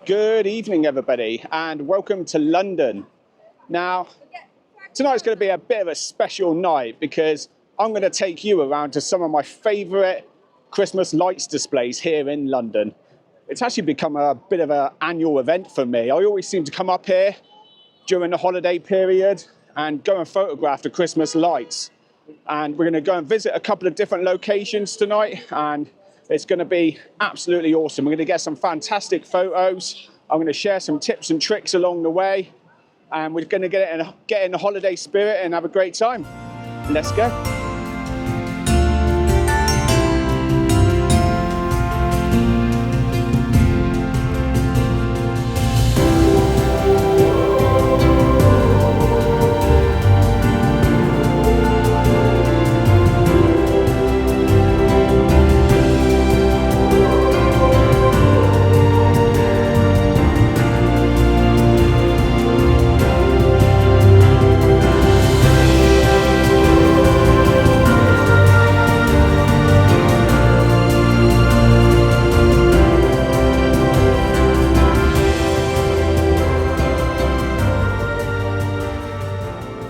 Good evening, everybody, and welcome to London. Now, tonight's going to be a bit of a special night because I'm going to take you around to some of my favourite Christmas lights displays here in London. It's actually become a bit of an annual event for me. I always seem to come up here during the holiday period and go and photograph the Christmas lights. And we're going to go and visit a couple of different locations tonight, and it's going to be absolutely awesome. We're going to get some fantastic photos. I'm going to share some tips and tricks along the way, and we're going to get in the holiday spirit and have a great time. Let's go.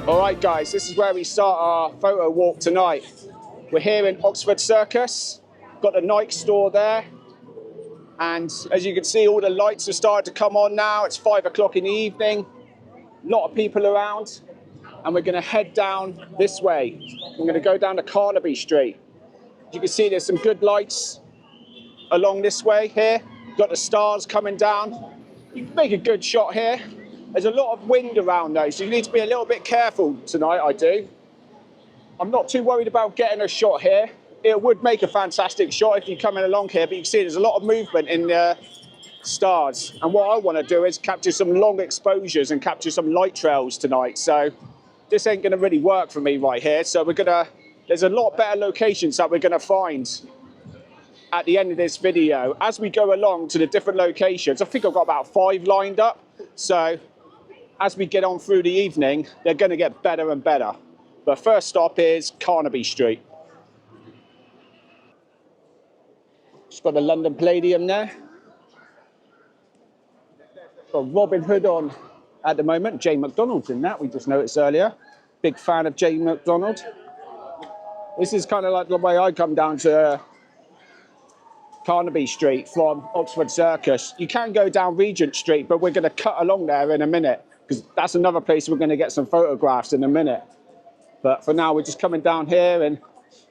Alright guys, this is where we start our photo walk tonight. We're here in Oxford Circus, got the Nike store there, and as you can see all the lights have started to come on now. It's 5 o'clock in the evening, a lot of people around, and we're going to head down this way. We're going to go down to Carnaby Street. As you can see there's some good lights along this way here, got the stars coming down. You can make a good shot here. There's a lot of wind around though, so you need to be a little bit careful tonight, I do. I'm not too worried about getting a shot here. It would make a fantastic shot if you're coming along here, but you can see there's a lot of movement in the stars. And what I want to do is capture some long exposures and capture some light trails tonight. So this ain't going to really work for me right here. So there's a lot better locations that we're going to find at the end of this video. As we go along to the different locations, I think I've got about 5 lined up. So as we get on through the evening, they're going to get better and better. But first stop is Carnaby Street. Just got the London Palladium there. Got Robin Hood on at the moment. Jane McDonald's in that, we just noticed earlier. Big fan of Jane McDonald. This is kind of like the way I come down to Carnaby Street from Oxford Circus. You can go down Regent Street, but we're going to cut along there in a minute, because that's another place we're going to get some photographs in a minute. But for now, we're just coming down here and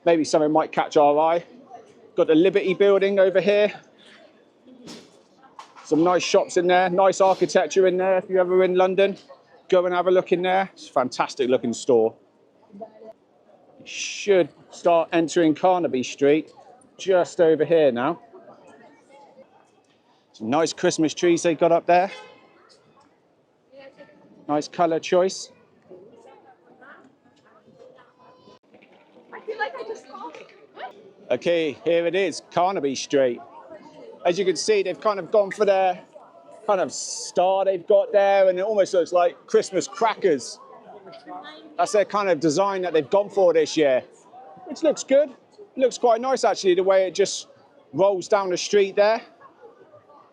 maybe something might catch our eye. Got the Liberty Building over here. Some nice shops in there, nice architecture in there. If you're ever in London, go and have a look in there. It's a fantastic looking store. You should start entering Carnaby Street just over here now. Some nice Christmas trees they got up there. Nice colour choice. Okay, here it is, Carnaby Street. As you can see, they've kind of gone for their kind of star they've got there, and it almost looks like Christmas crackers. That's their kind of design that they've gone for this year, which looks good. It looks quite nice actually, the way it just rolls down the street there.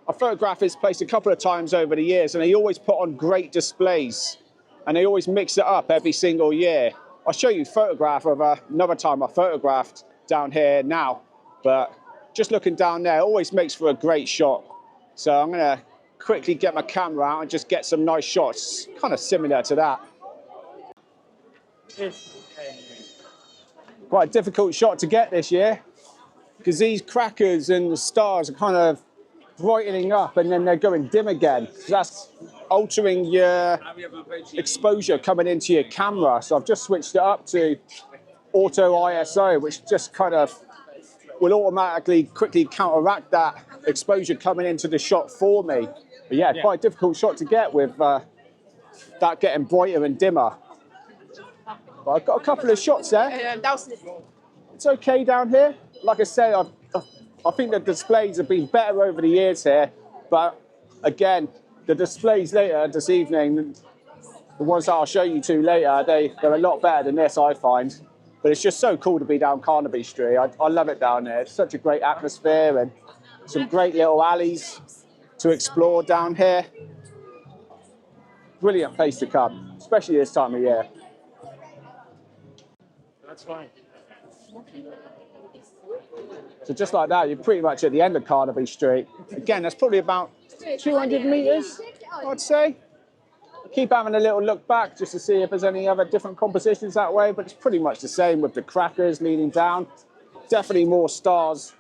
I photographed this place a couple of times over the years, and they always put on great displays, and they always mix it up every single year. I'll show you a photograph of another time I photographed down here now, but just looking down there always makes for a great shot. So I'm going to quickly get my camera out and just get some nice shots, kind of similar to that. Quite a difficult shot to get this year, because these crackers and the stars are kind of brightening up and then they're going dim again. So that's altering your exposure coming into your camera. So I've just switched it up to auto ISO, which just kind of will automatically quickly counteract that exposure coming into the shot for me. But yeah, quite a difficult shot to get with that getting brighter and dimmer. But I've got a couple of shots there. It's okay down here. Like I say, I think the displays have been better over the years here. But again, the displays later this evening, the ones that I'll show you to later, they're a lot better than this, I find. But it's just so cool to be down Carnaby Street. I love it down there. It's such a great atmosphere and some great little alleys to explore down here. Brilliant place to come, especially this time of year. That's fine. So just like that, you're pretty much at the end of Carnaby Street. Again, that's probably about 200 metres, I'd say. Keep having a little look back just to see if there's any other different compositions that way, but it's pretty much the same with the crackers leading down. Definitely more stars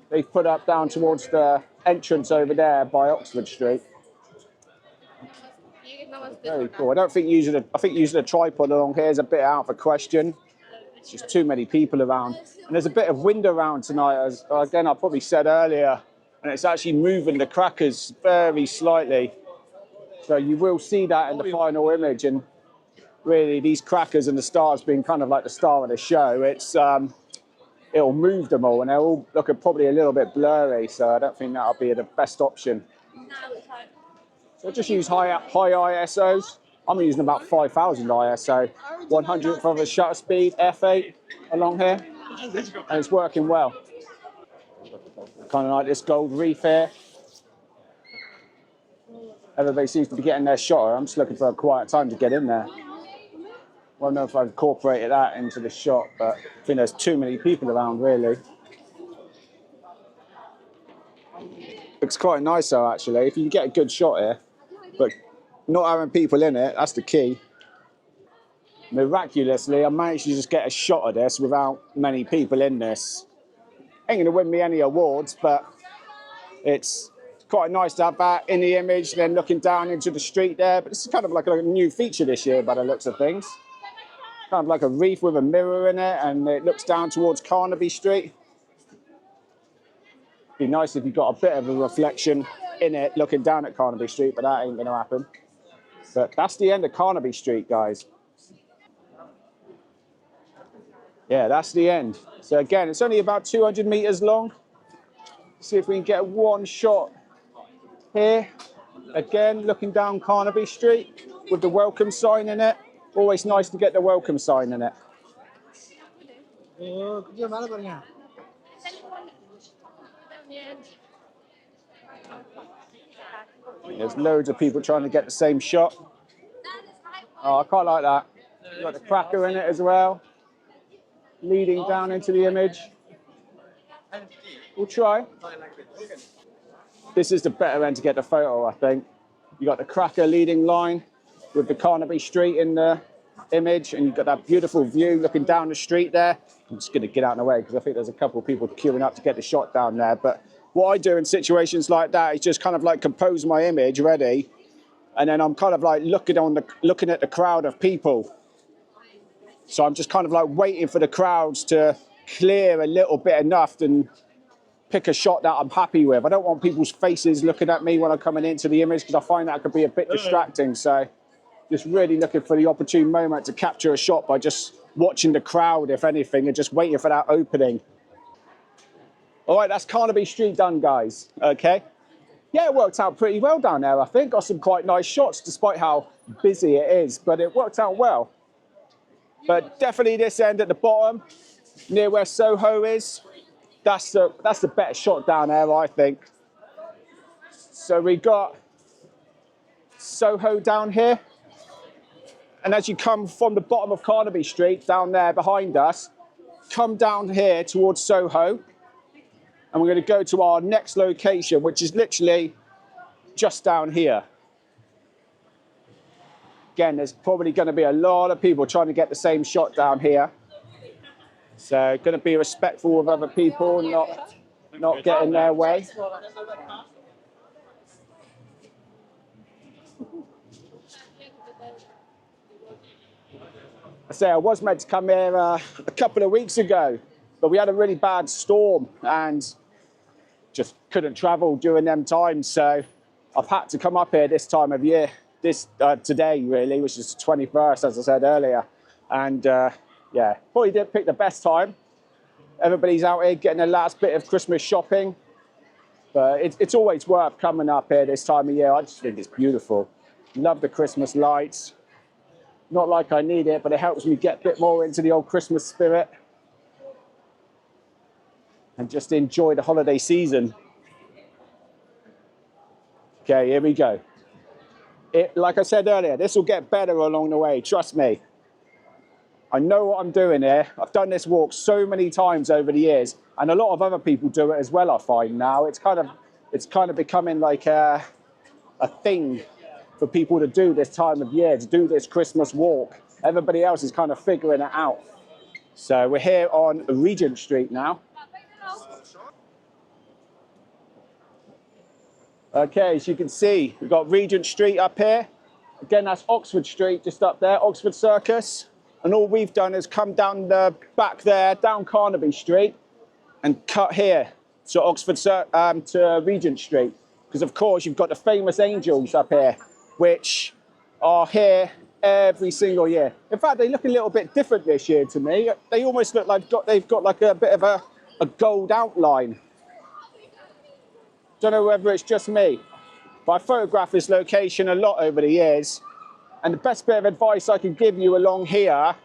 they've put up down towards the entrance over there by Oxford Street. Very cool. I think using a tripod along here is a bit out of the question. It's just too many people around. And there's a bit of wind around tonight, as again I probably said earlier, and it's actually moving the crackers very slightly. So you will see that in the final image, and really these crackers and the stars being kind of like the star of the show, it'll move them all, and they're all looking probably a little bit blurry, so I don't think that'll be the best option. So just use high ISOs. I'm using about 5,000 ISO, 100th of a shutter speed, f8 along here, and it's working well. Kind of like this gold reef here. Everybody seems to be getting their shot. I'm just looking for a quiet time to get in there. I don't know if I've incorporated that into the shot, but I think there's too many people around, really. Looks quite nice, though, actually, if you can get a good shot here. But not having people in it, that's the key. Miraculously, I managed to just get a shot of this without many people in this. Ain't going to win me any awards, but it's quite nice to have that in the image, then looking down into the street there. But it's kind of like a new feature this year by the looks of things. Kind of like a reef with a mirror in it, and it looks down towards Carnaby Street. Be nice if you got a bit of a reflection in it looking down at Carnaby Street, but that ain't going to happen. But that's the end of Carnaby Street, guys. Yeah, that's the end. So again, it's only about 200 metres long. See if we can get one shot here. Again, looking down Carnaby Street with the welcome sign in it. Always nice to get the welcome sign in it. There's loads of people trying to get the same shot. Oh, I quite like that. You've got the cracker in it as well, leading down into the image. We'll try. This is the better end to get the photo, I think. You got the cracker leading line with the Carnaby Street in the image, and you've got that beautiful view looking down the street there. I'm just going to get out of the way because I think there's a couple of people queuing up to get the shot down there. But what I do in situations like that is just kind of like compose my image ready, and then I'm kind of like looking at the crowd of people. So I'm just kind of like waiting for the crowds to clear a little bit enough and pick a shot that I'm happy with. I don't want people's faces looking at me when I'm coming into the image because I find that could be a bit distracting. So just really looking for the opportune moment to capture a shot by just watching the crowd, if anything, and just waiting for that opening. All right, that's Carnaby Street done, guys. Okay. Yeah, it worked out pretty well down there, I think. Got some quite nice shots despite how busy it is, but it worked out well. But definitely this end at the bottom, near where Soho is, that's the better shot down there, I think. So we got Soho down here. And as you come from the bottom of Carnaby Street, down there behind us, come down here towards Soho. And we're going to go to our next location, which is literally just down here. Again, there's probably going to be a lot of people trying to get the same shot down here. So going to be respectful of other people, not get in their way. I say I was meant to come here a couple of weeks ago, but we had a really bad storm and just couldn't travel during them times. So I've had to come up here this time of year, today really, which is the 21st, as I said earlier. And yeah, probably didn't pick the best time. Everybody's out here getting the last bit of Christmas shopping. But it's always worth coming up here this time of year. I just think it's beautiful. Love the Christmas lights. Not like I need it, but it helps me get a bit more into the old Christmas spirit. And just enjoy the holiday season. Okay, here we go. Like I said earlier, this will get better along the way, trust me. I know what I'm doing here. I've done this walk so many times over the years, and a lot of other people do it as well, I find now. It's kind of becoming like a thing for people to do this time of year, to do this Christmas walk. Everybody else is kind of figuring it out. So we're here on Regent Street now. Okay, as you can see, we've got Regent Street up here. Again, that's Oxford Street just up there, Oxford Circus. And all we've done is come down the back there, down Carnaby Street, and cut here to to Regent Street. Because of course you've got the famous angels up here, which are here every single year. In fact, they look a little bit different this year to me. They almost look like they've got like a bit of a gold outline. Don't know whether it's just me, but I photographed this location a lot over the years. And the best bit of advice I can give you along here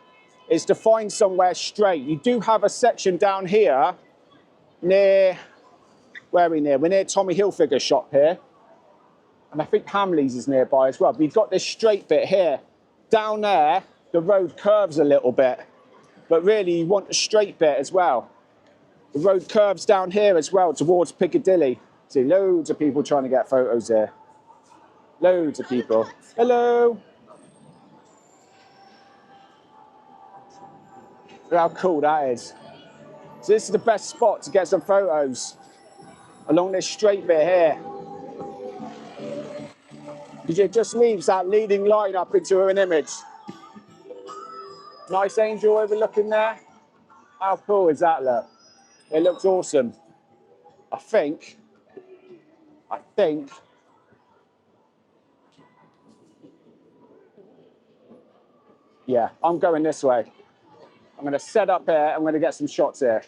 is to find somewhere straight. You do have a section down here near, where are we near? We're near Tommy Hilfiger's shop here. And I think Hamley's is nearby as well. But you've got this straight bit here. Down there, the road curves a little bit. But really, you want a straight bit as well. The road curves down here as well towards Piccadilly. See, loads of people trying to get photos here. Loads of people. Hello. Look how cool that is. So this is the best spot to get some photos along this straight bit here. Because it just leaves that leading line up into an image. Nice angel overlooking there. How cool is that look? It looks awesome. I think, yeah, I'm going this way. I'm going to set up here. I'm going to get some shots here.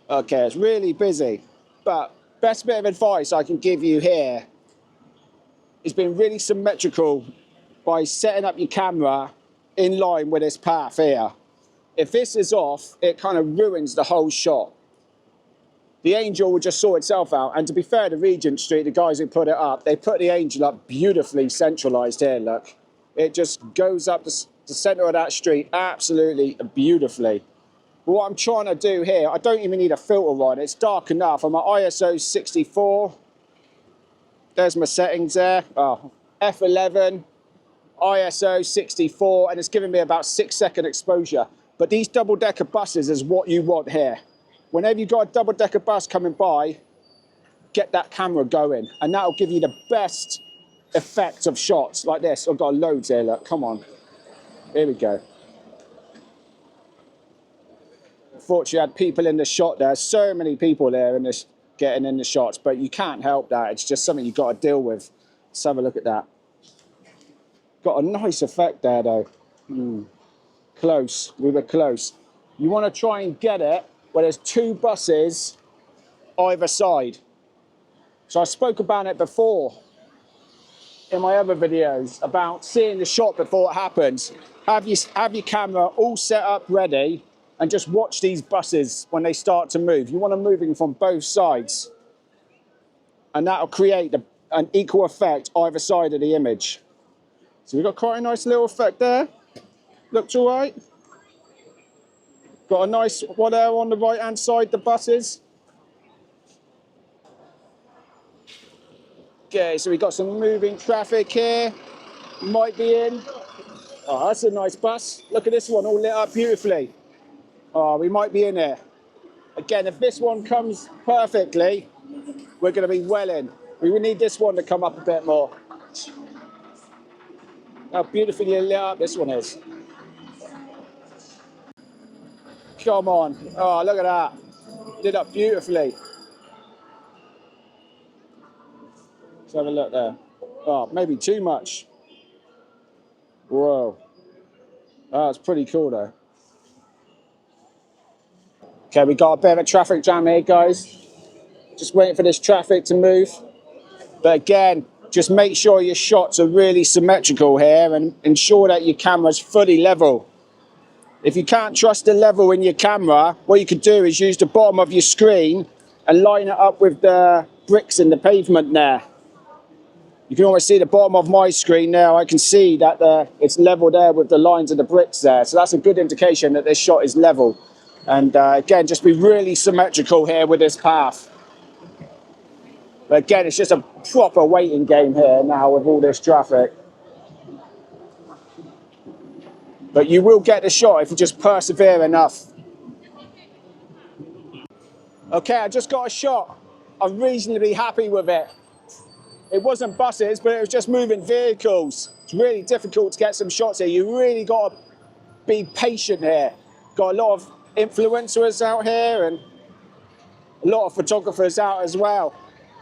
Okay, it's really busy, but best bit of advice I can give you here is being really symmetrical by setting up your camera in line with this path here. If this is off, it kind of ruins the whole shot. The angel will just sort itself out. And to be fair to Regent Street, the guys who put it up, they put the angel up beautifully centralised here, look. It just goes up the centre of that street absolutely beautifully. But what I'm trying to do here, I don't even need a filter on. It's dark enough. I'm at ISO 64. There's my settings there. Oh, F11, ISO 64, and it's giving me about 6-second exposure. But these double-decker buses is what you want here. Whenever you've got a double-decker bus coming by, get that camera going, and that'll give you the best effect of shots like this. I've got loads here, look, come on. Here we go. Unfortunately, I had people in the shot there, so many people there in this, getting in the shots, but you can't help that. It's just something you've got to deal with. Let's have a look at that. Got a nice effect there, though. Close, we were close. You want to try and get it where there's 2 buses either side. So I spoke about it before in my other videos about seeing the shot before it happens. Have your camera all set up ready and just watch these buses when they start to move. You want them moving from both sides, and that'll create an equal effect either side of the image. So we've got quite a nice little effect there. Looks all right. Got a nice one there on the right hand side, the buses. Okay, so we've got some moving traffic here. Might be in. Oh, that's a nice bus. Look at this one, all lit up beautifully. Oh, we might be in here. Again, if this one comes perfectly, we're going to be well in. We would need this one to come up a bit more. How beautifully lit up this one is. Come on. Oh, look at that. Lit up beautifully. Let's have a look there. Oh, maybe too much. Whoa. Oh, it's pretty cool though. Okay, we got a bit of a traffic jam here, guys. Just waiting for this traffic to move. But again, just make sure your shots are really symmetrical here and ensure that your camera's fully level. If you can't trust the level in your camera, what you could do is use the bottom of your screen and line it up with the bricks in the pavement there. You can almost see the bottom of my screen now. I can see that it's level there with the lines of the bricks there. So that's a good indication that this shot is level. And again, just be really symmetrical here with this path. But again, it's just a proper waiting game here now with all this traffic. But you will get the shot if you just persevere enough. Okay, I just got a shot. I'm reasonably happy with it. It wasn't buses, but it was just moving vehicles. It's really difficult to get some shots here. You really got to be patient here. Got a lot of influencers out here and a lot of photographers out as well.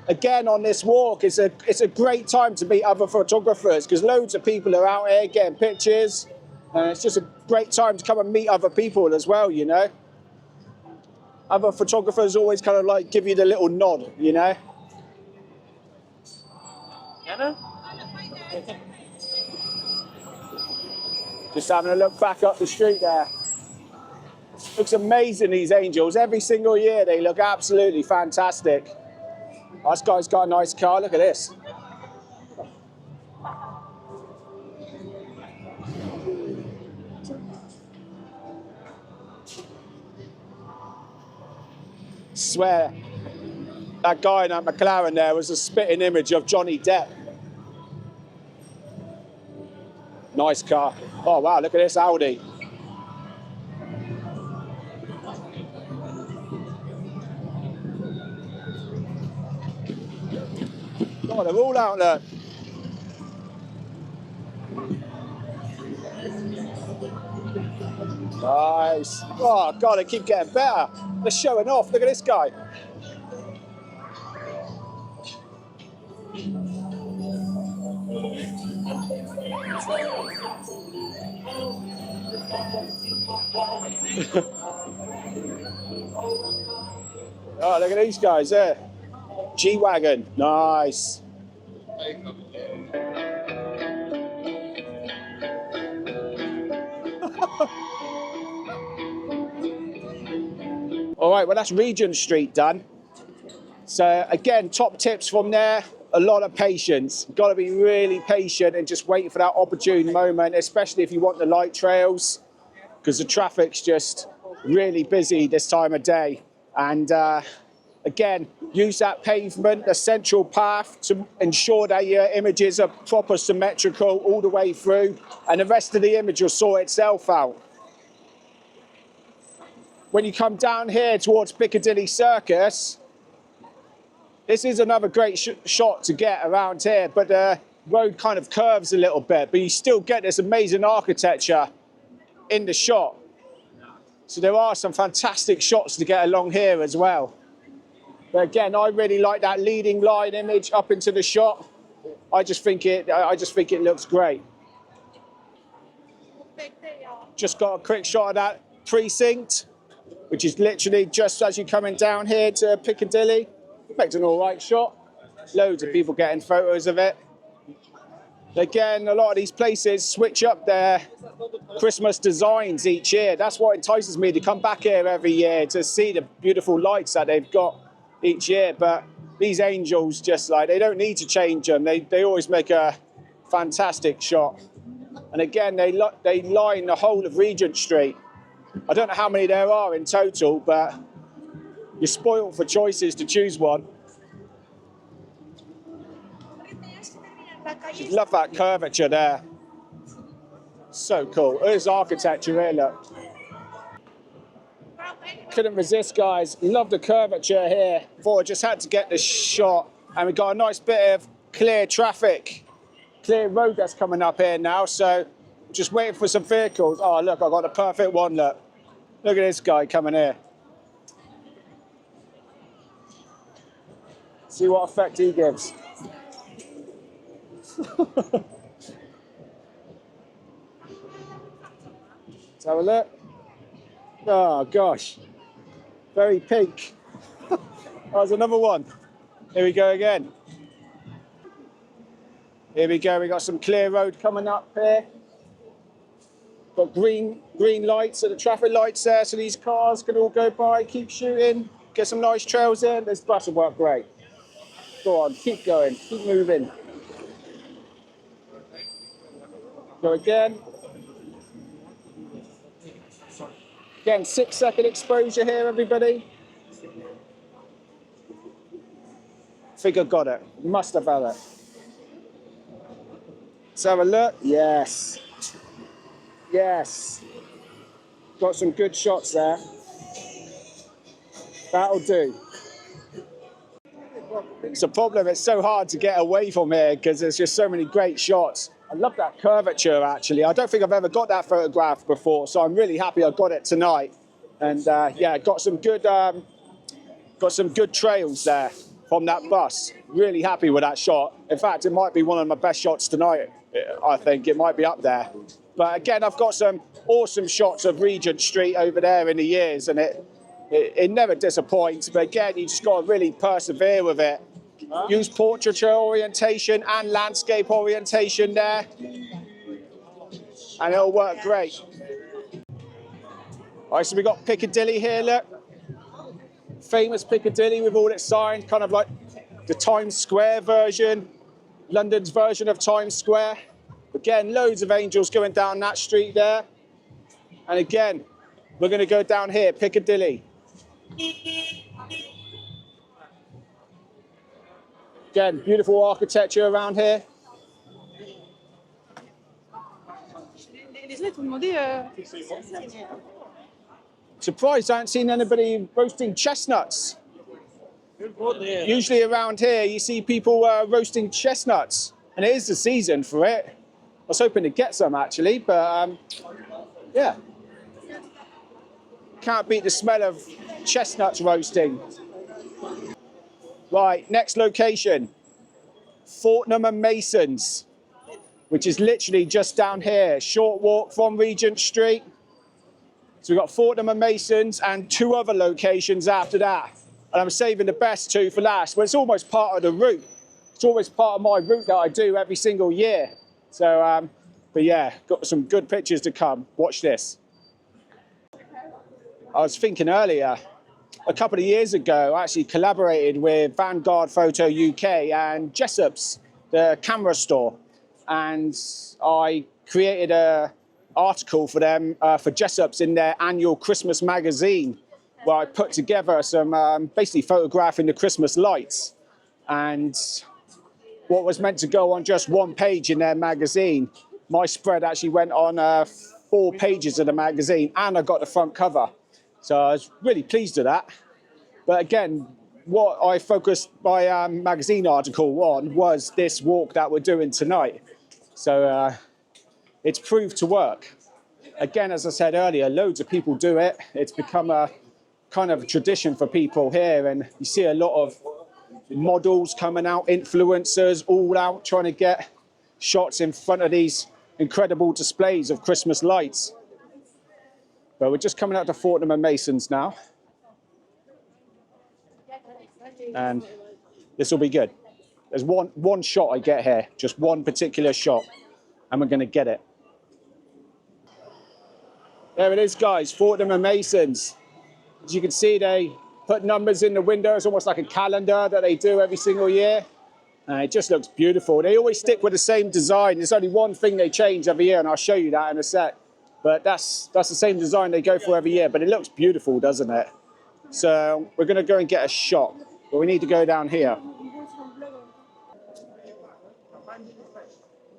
Again, on this walk, it's a great time to meet other photographers because loads of people are out here getting pictures. And it's just a great time to come and meet other people as well, you know. Other photographers always kind of like give you the little nod, you know. Anna? Just having a look back up the street there. Looks amazing, these angels. Every single year they look absolutely fantastic. Oh, this guy's got a nice car, look at this. Swear, that guy in that McLaren there was a spitting image of Johnny Depp. Nice car. Oh wow, look at this Audi. Oh, they're all out there. Nice. Oh God, they keep getting better. They're showing off. Look at this guy. Oh, look at these guys there. G-Wagon. Nice. All right, well, that's Regent Street done. So again, top tips from there, a lot of patience. Got to be really patient and just wait for that opportune moment, especially if you want the light trails, because the traffic's just really busy this time of day. And again, use that pavement, the central path, to ensure that your images are proper symmetrical all the way through, and the rest of the image will sort itself out. When you come down here towards Piccadilly Circus, this is another great shot to get around here, but the road kind of curves a little bit, but you still get this amazing architecture in the shot. So there are some fantastic shots to get along here as well. But again, I really like that leading line image up into the shot. I just think it looks great. Just got a quick shot of that precinct, which is literally just as you're coming down here to Piccadilly. Makes an all right shot. Loads of people getting photos of it. Again, a lot of these places switch up their Christmas designs each year. That's what entices me to come back here every year, to see the beautiful lights that they've got each year. But these angels, just like, they don't need to change them. They always make a fantastic shot. And again, they line the whole of Regent Street. I don't know how many there are in total, but you're spoiled for choices to choose one. Just love that curvature there. So cool. There's architecture here, look. Couldn't resist, guys. Love the curvature here. Thought I just had to get this shot. And we got a nice bit of clear traffic, clear road that's coming up here now. So just waiting for some vehicles. Oh, look, I got the perfect one, look. Look at this guy coming here. See what effect he gives. Let's have a look. Oh, gosh. Very pink. There's another one. Here we go again. Here we go. We got some clear road coming up here. Got green lights, so the traffic lights there, so these cars can all go by, keep shooting, get some nice trails in. This bus will work great. Go on, keep going, keep moving. Go again. Again, 6-second exposure here, everybody. I think I got it. Must have had it. Let's have a look. Yes. Yes. Got some good shots there. That'll do. It's a problem. It's so hard to get away from here because there's just so many great shots. I love that curvature, actually. I don't think I've ever got that photograph before, so I'm really happy I got it tonight. And yeah, got some good trails there from that bus. Really happy with that shot. In fact, it might be one of my best shots tonight. I think it might be up there. But again, I've got some awesome shots of Regent Street over there in the years, and it never disappoints. But again, you just got to really persevere with it. Use portraiture orientation and landscape orientation there, and it'll work great. All right, so we got Piccadilly here, look. Famous Piccadilly with all its signs, kind of like the Times Square version, London's version of Times Square. Again, loads of angels going down that street there. And again, we're going to go down here, Piccadilly. Again, beautiful architecture around here. Surprised I haven't seen anybody roasting chestnuts. Usually around here, you see people roasting chestnuts, and it is the season for it. I was hoping to get some actually, but yeah. Can't beat the smell of chestnuts roasting. Right, next location, Fortnum and Masons, which is literally just down here, short walk from Regent Street. So we've got Fortnum and Masons and 2 other locations after that. And I'm saving the best 2 for last, but it's almost part of the route. It's always part of my route that I do every single year. So, but yeah, got some good pictures to come. Watch this. I was thinking earlier, a couple of years ago, I actually collaborated with Vanguard Photo UK and Jessop's, the camera store. And I created an article for them, for Jessop's, in their annual Christmas magazine, where I put together some, basically photographing the Christmas lights. And what was meant to go on just 1 page in their magazine, my spread actually went on 4 pages of the magazine, and I got the front cover. So I was really pleased with that. But again, what I focused my magazine article on was this walk that we're doing tonight. So it's proved to work. Again, as I said earlier, loads of people do it. It's become a kind of tradition for people here, and you see a lot of models coming out, influencers, all out trying to get shots in front of these incredible displays of Christmas lights. But we're just coming out to Fortnum and Masons now. And this will be good. There's one shot I get here, just one particular shot, and we're going to get it. There it is, guys, Fortnum and Masons. As you can see, they put numbers in the window. It's almost like a calendar that they do every single year. And it just looks beautiful. They always stick with the same design. There's only one thing they change every year, and I'll show you that in a sec. But that's the same design they go for every year. But it looks beautiful, doesn't it? So we're going to go and get a shot. But we need to go down here.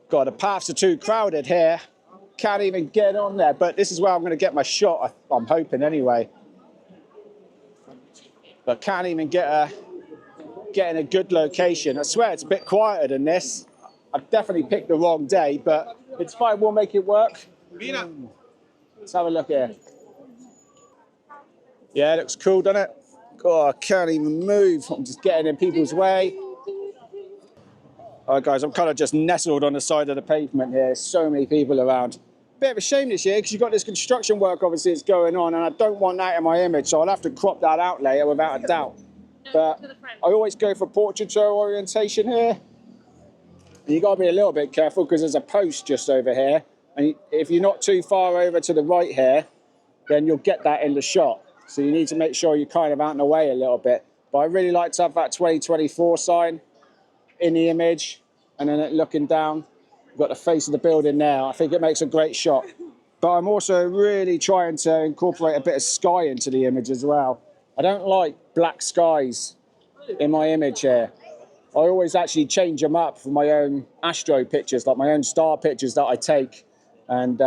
God, the paths are too crowded here. Can't even get on there. But this is where I'm going to get my shot, I'm hoping anyway. But can't even get in a good location. I swear it's a bit quieter than this. I've definitely picked the wrong day, but it's fine. We'll make it work. Let's have a look here. Yeah, it looks cool, doesn't it? God, I can't even move. I'm just getting in people's way. All right, guys, I'm kind of just nestled on the side of the pavement here. So many people around. Bit of a shame this year because you've got this construction work, obviously, it's going on, and I don't want that in my image, so I'll have to crop that out later without a doubt. But I always go for portraiture orientation here. And you've got to be a little bit careful because there's a post just over here. And if you're not too far over to the right here, then you'll get that in the shot. So you need to make sure you're kind of out in the way a little bit. But I really like to have that 2024 sign. in the image, and then it looking down. You've got the face of the building there. I think it makes a great shot. But I'm also really trying to incorporate a bit of sky into the image as well. I don't like black skies in my image here. I always actually change them up for my own astro pictures, like my own star pictures that I take. And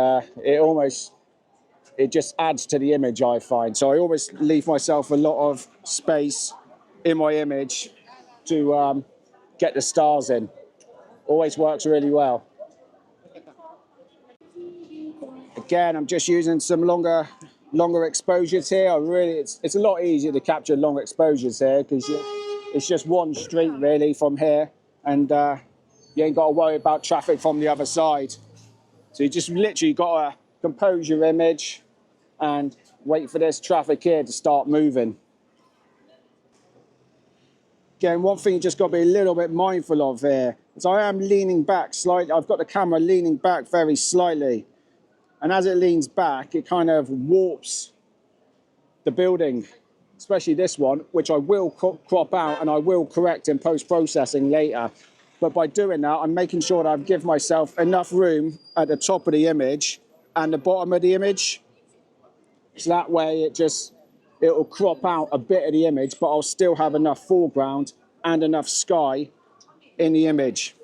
it just adds to the image, I find. So I always leave myself a lot of space in my image to get the stars in. Always works really well. Again, I'm just using some longer exposures here. It's a lot easier to capture long exposures here because it's just one street really from here, and you ain't got to worry about traffic from the other side. So you just literally got to compose your image and wait for this traffic here to start moving. Again, one thing you just got to be a little bit mindful of here is I am leaning back slightly. I've got the camera leaning back very slightly. And as it leans back, it kind of warps the building, especially this one, which I will crop out and I will correct in post-processing later. But by doing that, I'm making sure that I've given myself enough room at the top of the image and the bottom of the image. So that way it'll crop out a bit of the image, but I'll still have enough foreground and enough sky in the image.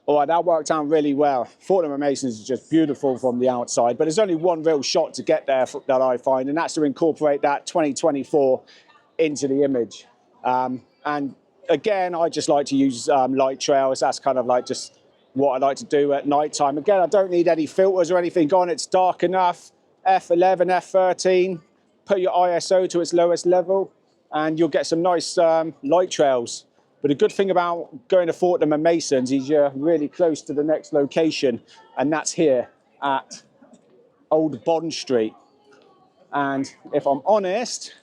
All right, that worked out really well. Fortnum & Mason's is just beautiful from the outside, but there's only one real shot to get there that I find, and that's to incorporate that 2024 into the image. And again, I just like to use light trails. That's kind of like just what I like to do at night time. Again, I don't need any filters or anything on. It's dark enough. F11, F13, put your ISO to its lowest level, and you'll get some nice light trails. But the good thing about going to Fortnum & Mason's is you're really close to the next location, and that's here at Old Bond Street. And if I'm honest,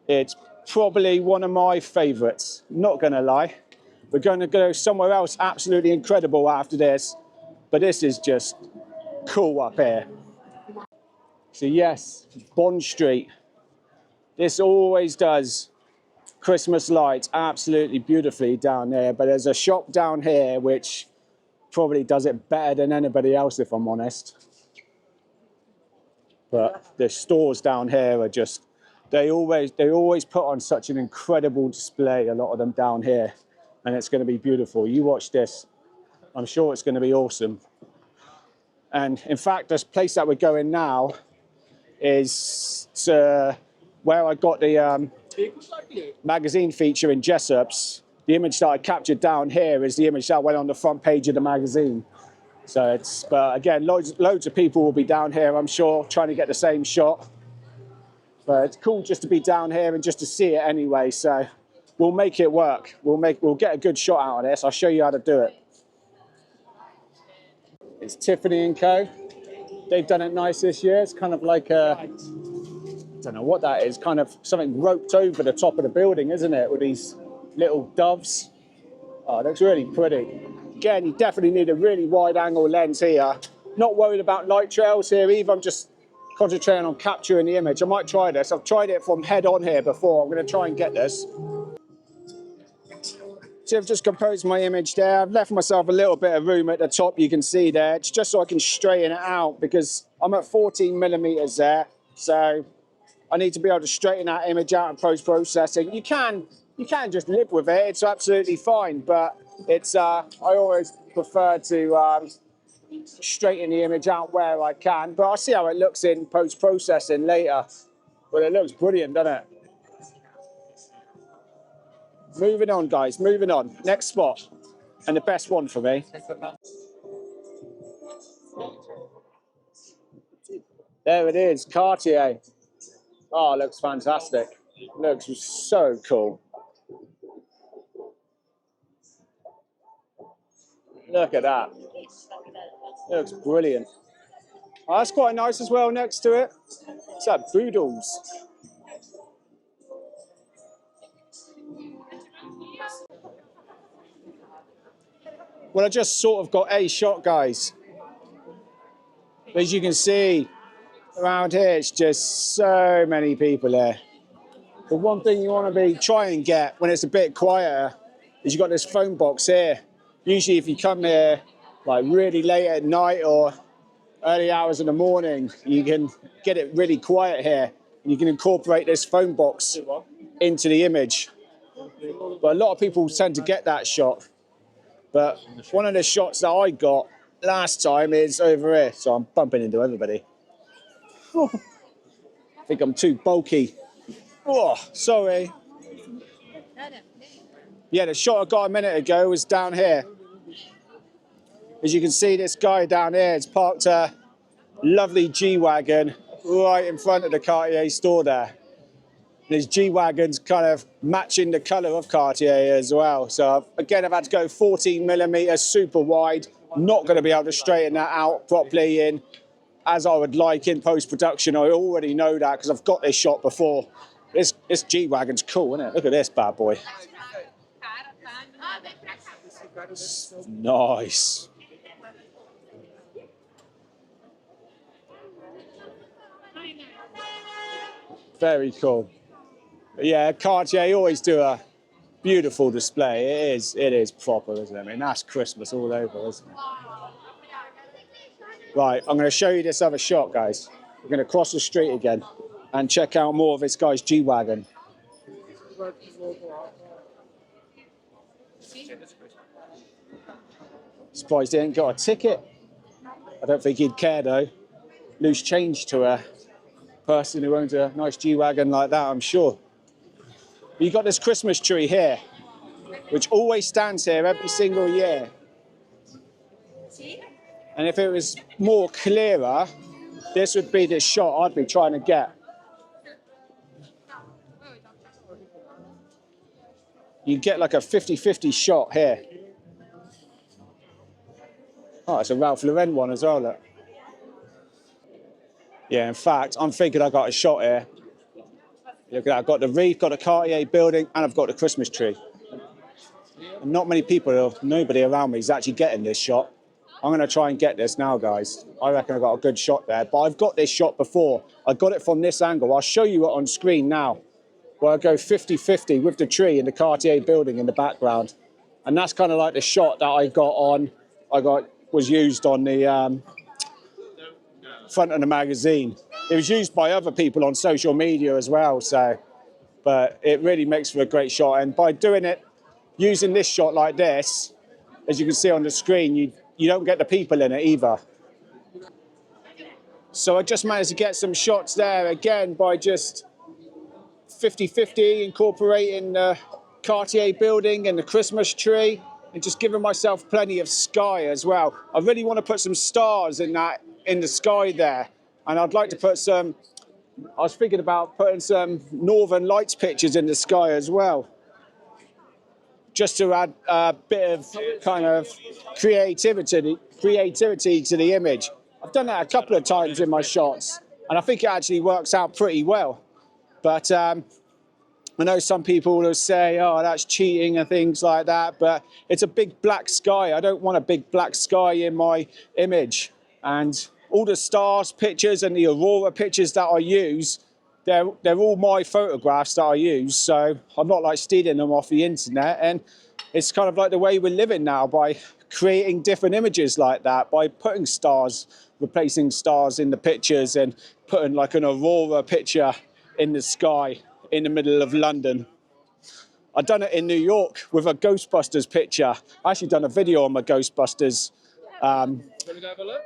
it's probably one of my favourites, not going to lie. We're going to go somewhere else absolutely incredible after this, but this is just cool up here. So yes, Bond Street. This always does Christmas lights absolutely beautifully down there, but there's a shop down here which probably does it better than anybody else, if I'm honest. But the stores down here are just, they always put on such an incredible display, a lot of them down here, and it's going to be beautiful. You watch this, I'm sure it's going to be awesome. And in fact, this place that we're going now is where I got the magazine feature in Jessop's. The image that I captured down here is the image that went on the front page of the magazine. So but again, loads of people will be down here, I'm sure, trying to get the same shot. But it's cool just to be down here and just to see it anyway. So we'll make it work. We'll get a good shot out of this. I'll show you how to do it. It's Tiffany & Co. They've done it nice this year. It's kind of like I don't know what that is, kind of something roped over the top of the building, isn't it, with these little doves. Oh, it looks really pretty. Again, you definitely need a really wide angle lens here. Not worried about light trails here either. I'm just concentrating on capturing the image. I might try this. I've tried it from head on here before. I'm going to try and get this. So I've just composed my image there. I've left myself a little bit of room at the top, you can see there. It's just so I can straighten it out because I'm at 14mm there. So I need to be able to straighten that image out in post-processing. You can just live with it. It's absolutely fine, but it's I always prefer to straighten the image out where I can. But I'll see how it looks in post-processing later. But it looks brilliant, doesn't it? Moving on, guys, moving on. Next spot, and the best one for me. There it is, Cartier. Oh, it looks fantastic. Looks so cool. Look at that. It looks brilliant. Oh, that's quite nice as well next to it. It's that Boodles. Well, I just sort of got a shot, guys. As you can see, around here, it's just so many people there. The one thing you want to try and get when it's a bit quieter is you've got this phone box here. Usually if you come here like really late at night or early hours in the morning, you can get it really quiet here. And you can incorporate this phone box into the image. But a lot of people tend to get that shot. But one of the shots that I got last time is over here. So I'm bumping into everybody. I think I'm too bulky. Oh, sorry. Yeah, the shot I got a minute ago was down here. As you can see, this guy down here has parked a lovely G-Wagon right in front of the Cartier store there. And his G-Wagon's kind of matching the colour of Cartier as well. So again, I've had to go 14mm, super wide. Not going to be able to straighten that out properly in as I would like in post-production. I already know that because I've got this shot before. This G-Wagon's cool, isn't it? Look at this bad boy. Nice. Very cool. But yeah, Cartier always do a beautiful display. It is proper, isn't it? I mean, that's Christmas all over, isn't it? Right, I'm going to show you this other shot, guys. We're going to cross the street again and check out more of this guy's G-Wagon. Surprised he ain't got a ticket. I don't think he'd care though. Loose change to a person who owns a nice G-Wagon like that, I'm sure. But you got this Christmas tree here, which always stands here every single year. And if it was more clearer, this would be the shot I'd be trying to get. You get like a 50-50 shot here. Oh, it's a Ralph Lauren one as well, look. Yeah, in fact, I'm thinking I got a shot here. Look at that, I've got the reef, got the Cartier building, and I've got the Christmas tree. And not many people, nobody around me is actually getting this shot. I'm going to try and get this now, guys. I reckon I've got a good shot there, but I've got this shot before. I got it from this angle. I'll show you it on screen now, where I go 50-50 with the tree and the Cartier building in the background. And that's kind of like the shot that was used on the front of the magazine. It was used by other people on social media as well, so, but it really makes for a great shot. And by doing it, using this shot like this, as you can see on the screen, you don't get the people in it either. So I just managed to get some shots there again by just 50-50 incorporating the Cartier building and the Christmas tree and just giving myself plenty of sky as well. I really want to put some stars in the sky there, and I'd like to put some, I was thinking about putting some Northern Lights pictures in the sky as well, just to add a bit of kind of creativity to the image. I've done that a couple of times in my shots, and I think it actually works out pretty well. But I know some people will say, oh, that's cheating and things like that, but it's a big black sky. I don't want a big black sky in my image. And all the stars pictures and the aurora pictures that I use, they're all my photographs that I use, so I'm not like stealing them off the internet. And it's kind of like the way we're living now, by creating different images like that, by putting stars, replacing stars in the pictures and putting like an aurora picture in the sky in the middle of London. I've done it in New York with a Ghostbusters picture. I actually done a video on my Ghostbusters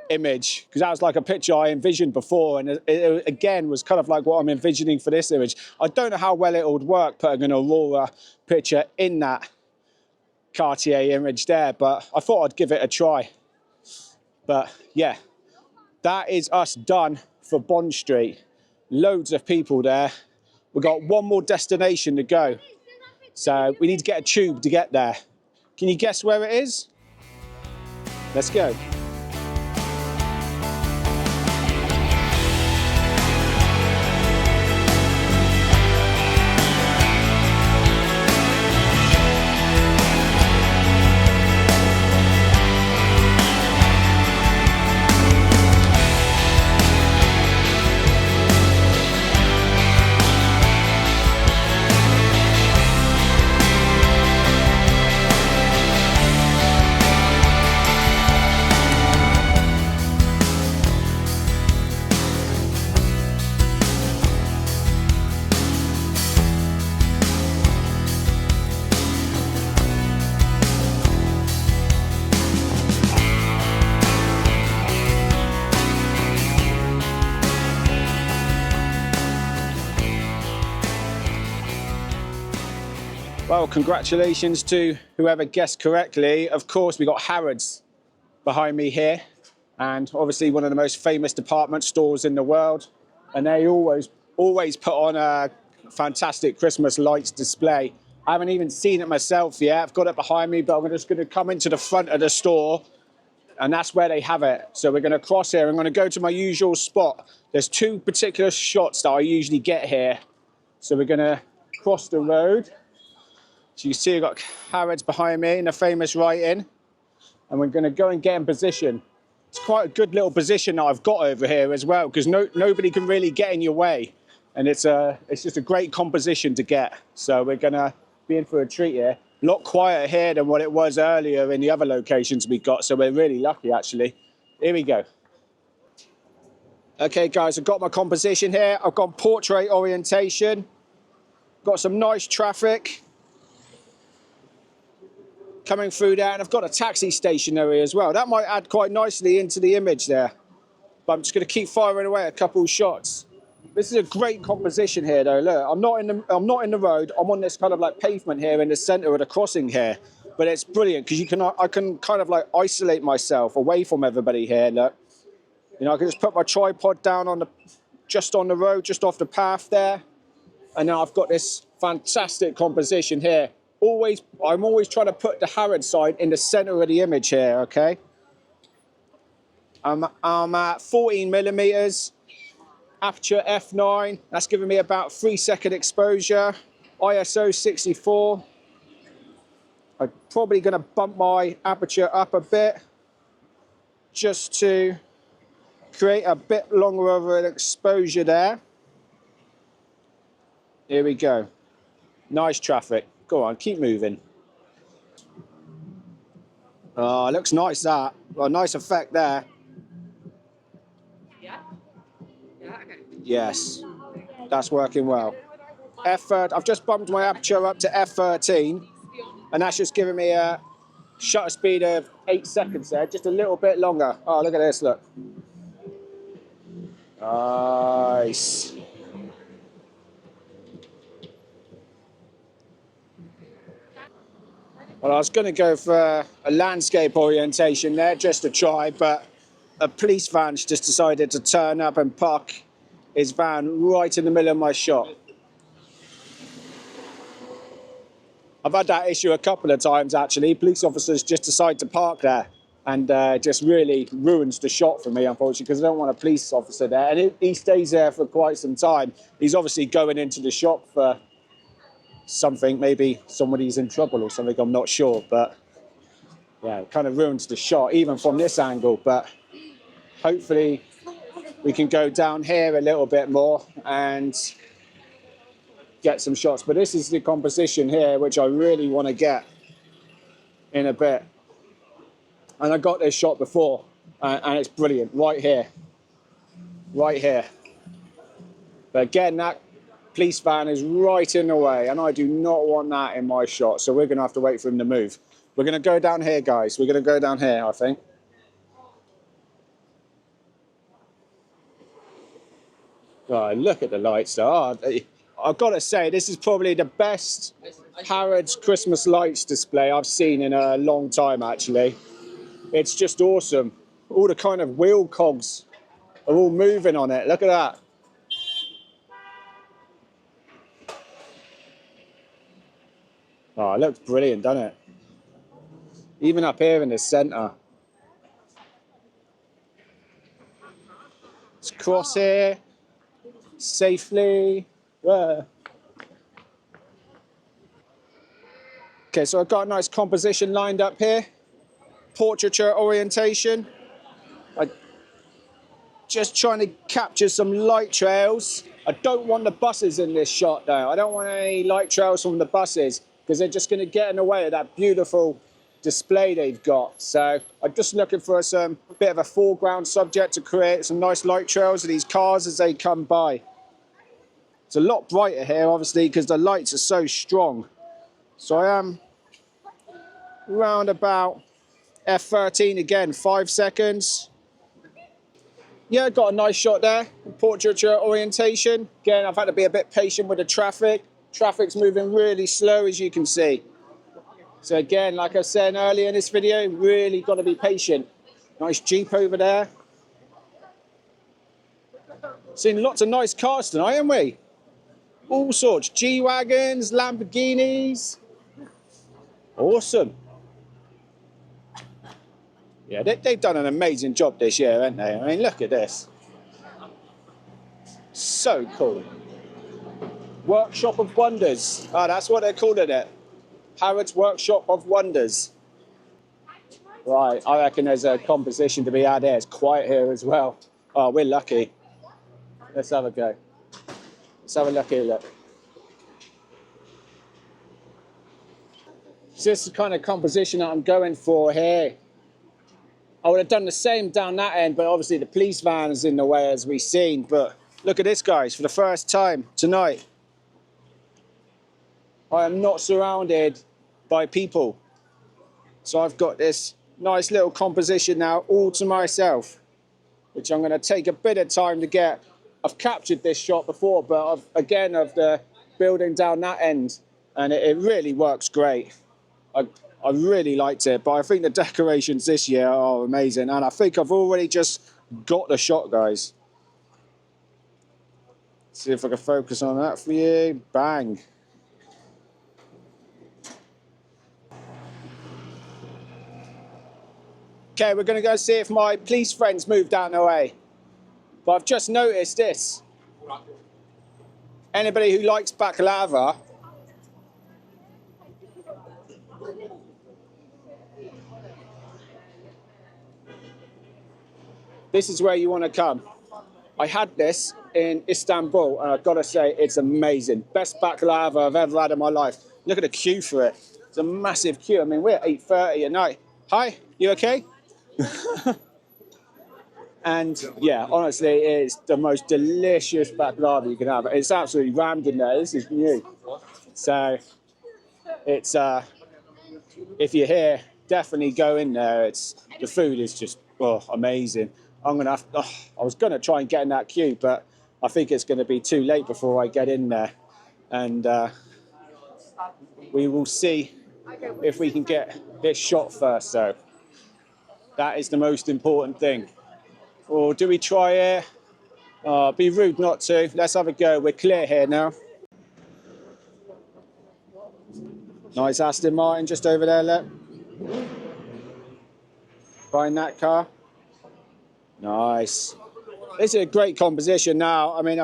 image, because that was like a picture I envisioned before, and it again was kind of like what I'm envisioning for this image. I don't know how well it would work putting an aurora picture in that Cartier image there, but I thought I'd give it a try. But yeah, that is us done for Bond Street. Loads of people there. We've got one more destination to go, so we need to get a tube to get there. Can you guess where it is? Let's go. Well, congratulations to whoever guessed correctly. Of course, we got Harrods behind me here, and obviously one of the most famous department stores in the world. And they always put on a fantastic Christmas lights display. I haven't even seen it myself yet. I've got it behind me, but I'm just going to come into the front of the store, and that's where they have it. So we're going to cross here. I'm going to go to my usual spot. There's two particular shots that I usually get here. So we're going to cross the road. So you see I've got Harrods behind me in the famous writing. And we're going to go and get in position. It's quite a good little position that I've got over here as well, because nobody can really get in your way. And it's just a great composition to get. So we're going to be in for a treat here. A lot quieter here than what it was earlier in the other locations we got. So we're really lucky, actually. Here we go. Okay, guys, I've got my composition here. I've got portrait orientation. Got some nice traffic coming through there, and I've got a taxi stationary as well. That might add quite nicely into the image there. But I'm just going to keep firing away a couple of shots. This is a great composition here, though. Look, I'm not in the road. I'm on this kind of like pavement here in the centre of the crossing here. But it's brilliant because I can kind of like isolate myself away from everybody here. Look, you know, I can just put my tripod down just on the road, just off the path there, and now I've got this fantastic composition here. I'm always trying to put the Harrods side in the centre of the image here, okay? I'm at 14 millimeters, aperture f9. That's giving me about 3-second exposure, ISO 64. I'm probably going to bump my aperture up a bit just to create a bit longer of an exposure there. Here we go. Nice traffic. Go on, keep moving. Oh, looks nice, that. Well, nice effect there. Yeah? Yeah, okay. Yes, that's working well. I've just bumped my aperture up to f13, and that's just giving me a shutter speed of 8 seconds there, just a little bit longer. Oh, look at this, look. Nice. Well, I was going to go for a landscape orientation there just to try, but a police van's just decided to turn up and park his van right in the middle of my shot. I've had that issue a couple of times, actually. Police officers just decide to park there, and just really ruins the shot for me, unfortunately, because I don't want a police officer there. And he stays there for quite some time. He's obviously going into the shop for something, maybe somebody's in trouble or something, I'm not sure, but yeah, it kind of ruins the shot even from this angle. But hopefully we can go down here a little bit more and get some shots. But this is the composition here which I really want to get in a bit, and I got this shot before, and it's brilliant right here. But again, that police van is right in the way, and I do not want that in my shot, so we're going to have to wait for him to move. We're going to go down here, guys. We're going to go down here, I think. Oh, look at the lights. Oh, I've got to say, this is probably the best Harrods Christmas lights display I've seen in a long time, actually. It's just awesome. All the kind of wheel cogs are all moving on it. Look at that. Oh, it looks brilliant, doesn't it? Even up here in the centre. Let's cross here safely. Whoa. Okay, so I've got a nice composition lined up here. Portraiture orientation. I'm just trying to capture some light trails. I don't want the buses in this shot, though. I don't want any light trails from the buses, because they're just going to get in the way of that beautiful display they've got. So I'm just looking for some bit of a foreground subject to create some nice light trails of these cars as they come by. It's a lot brighter here, obviously, because the lights are so strong. So I am round about f13 again, 5 seconds. Yeah, got a nice shot there. Portraiture orientation. Again, I've had to be a bit patient with the traffic. Traffic's moving really slow, as you can see. So again, like I said earlier in this video, really got to be patient. Nice Jeep over there. Seen lots of nice cars tonight, haven't we? All sorts. G-Wagons, Lamborghinis. Awesome. Yeah, they've done an amazing job this year, haven't they? I mean, look at this. So cool. Workshop of Wonders. Oh, that's what they're calling it. Harrod's Workshop of Wonders. Right, I reckon there's a composition to be had here. It's quiet here as well. Oh, we're lucky. Let's have a go. Let's have a look here, look. So this is the kind of composition that I'm going for here. I would have done the same down that end, but obviously the police van is in the way, as we've seen. But look at this, guys, for the first time tonight. I am not surrounded by people. So I've got this nice little composition now all to myself, which I'm going to take a bit of time to get. I've captured this shot before, but of the building down that end, and it really works great. I really liked it, but I think the decorations this year are amazing, and I think I've already just got the shot, guys. See if I can focus on that for you. Bang. Okay, we're going to go see if my police friends moved out of the way. But I've just noticed this. Anybody who likes baklava, this is where you want to come. I had this in Istanbul, and I've got to say, it's amazing. Best baklava I've ever had in my life. Look at the queue for it. It's a massive queue. I mean, we're at 8:30 at night. Hi, you okay? And yeah, honestly, it's the most delicious baklava you can have. It's absolutely rammed in there. This is new. So it's, if you're here, definitely go in there. The food is just amazing. I was gonna try and get in that queue, but I think it's gonna be too late before I get in there. And we will see if we can get this shot first. So that is the most important thing. Or do we try it? Be rude not to. Let's have a go. We're clear here now. Nice Aston Martin just over there, look. Behind that car. Nice. This is a great composition now. I mean,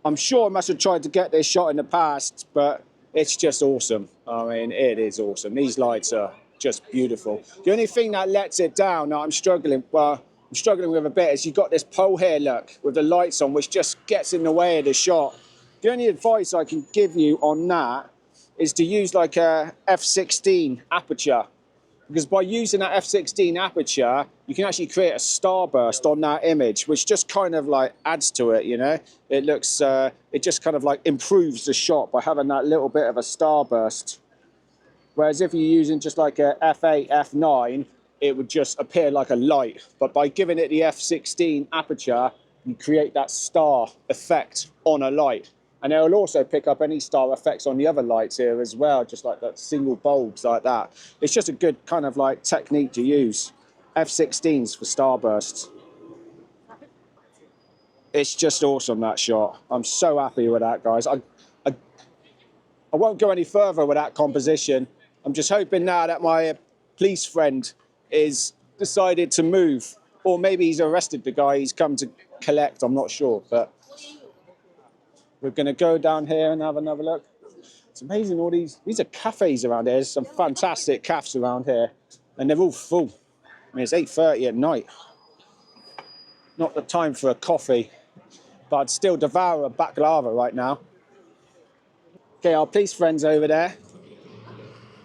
I'm sure I must have tried to get this shot in the past, but it's just awesome. I mean, it is awesome. These lights are just beautiful. The only thing that lets it down, I'm struggling with a bit, is you've got this pole here, look, with the lights on, which just gets in the way of the shot. The only advice I can give you on that is to use like a f/16 aperture. Because by using that f/16 aperture, you can actually create a starburst on that image, which just kind of like adds to it, you know? It looks, it just kind of like improves the shot by having that little bit of a starburst. Whereas if you're using just like a f/8, f/9, it would just appear like a light. But by giving it the f/16 aperture, you create that star effect on a light. And it will also pick up any star effects on the other lights here as well, just like that single bulbs like that. It's just a good kind of like technique to use. f/16s for starbursts. It's just awesome, that shot. I'm so happy with that, guys. I won't go any further with that composition. I'm just hoping now that my police friend is decided to move, or maybe he's arrested the guy he's come to collect. I'm not sure, but we're going to go down here and have another look. It's amazing, all these are cafes around here. There's some fantastic cafes around here, and they're all full. I mean, it's 8:30 at night. Not the time for a coffee, but I'd still devour a baklava right now. Okay, our police friend's over there.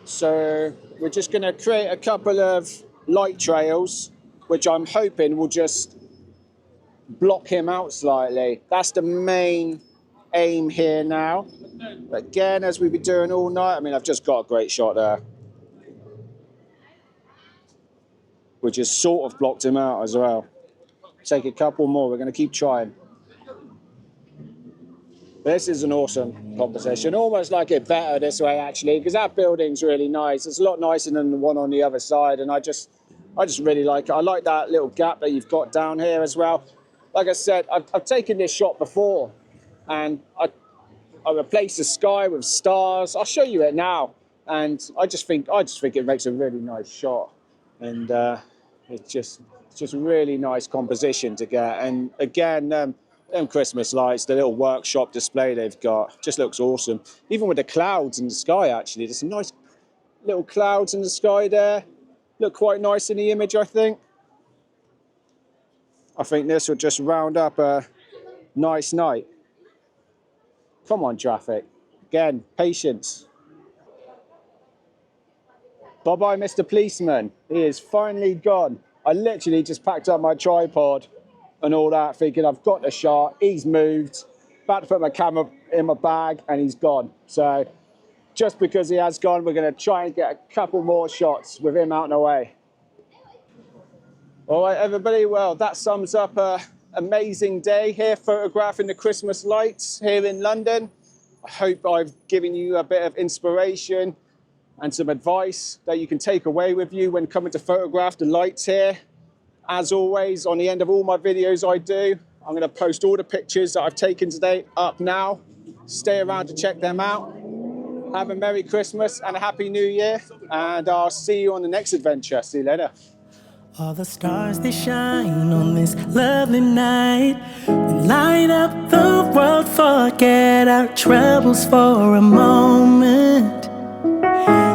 So we're just going to create a couple of light trails, which I'm hoping will just block him out slightly. That's the main aim here now. But again, as we've been doing all night, I mean, I've just got a great shot there, which has sort of blocked him out as well. Take a couple more. We're going to keep trying. This is an awesome composition. Almost like it better this way, actually, because that building's really nice. It's a lot nicer than the one on the other side, and I just really like it. I like that little gap that you've got down here as well. Like I said, I've taken this shot before, and I replaced the sky with stars. I'll show you it now, and I just think it makes a really nice shot, and it's just a really nice composition to get. And again, them Christmas lights, the little workshop display they've got, just looks awesome. Even with the clouds in the sky, actually, there's some nice little clouds in the sky there. Look quite nice in the image, I think. I think this will just round up a nice night. Come on, traffic. Again, patience. Bye-bye, Mr. Policeman. He is finally gone. I literally just packed up my tripod and all that, thinking I've got the shot. He's moved. About to put my camera in my bag, and he's gone. So just because he has gone, we're going to try and get a couple more shots with him out and away. All right, everybody. Well, that sums up an amazing day here photographing the Christmas lights here in London. I hope I've given you a bit of inspiration and some advice that you can take away with you when coming to photograph the lights here. As always, on the end of all my videos I do, I'm going to post all the pictures that I've taken today up now. Stay around to check them out. Have a Merry Christmas and a Happy New Year, and I'll see you on the next adventure. See you later. All the stars, they shine on this lovely night. We light up the world, forget our troubles for a moment.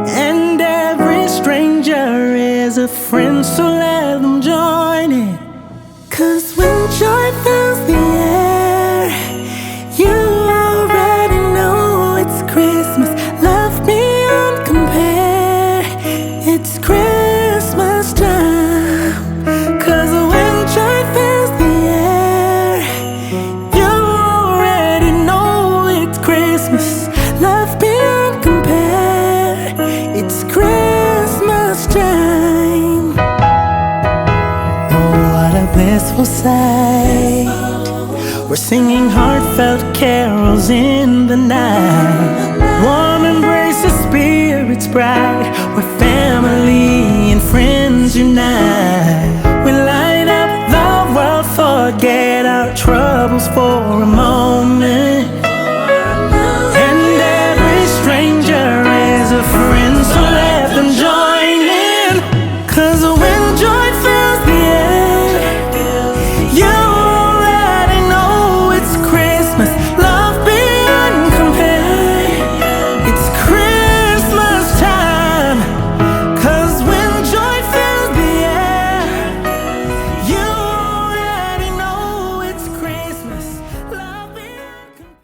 And every stranger is a friend, so let them join in. 'Cause when joy fills the air, you already know it's Christmas. Love beyond compare, it's Christmas time. 'Cause when joy fills the air, you already know it's Christmas. Love beyond compare, it's Christmas time. Oh, what a blissful sight. We're singing heartfelt carols in the night. Warm embrace of spirits bright, where family and friends unite. We light up the world, forget our troubles for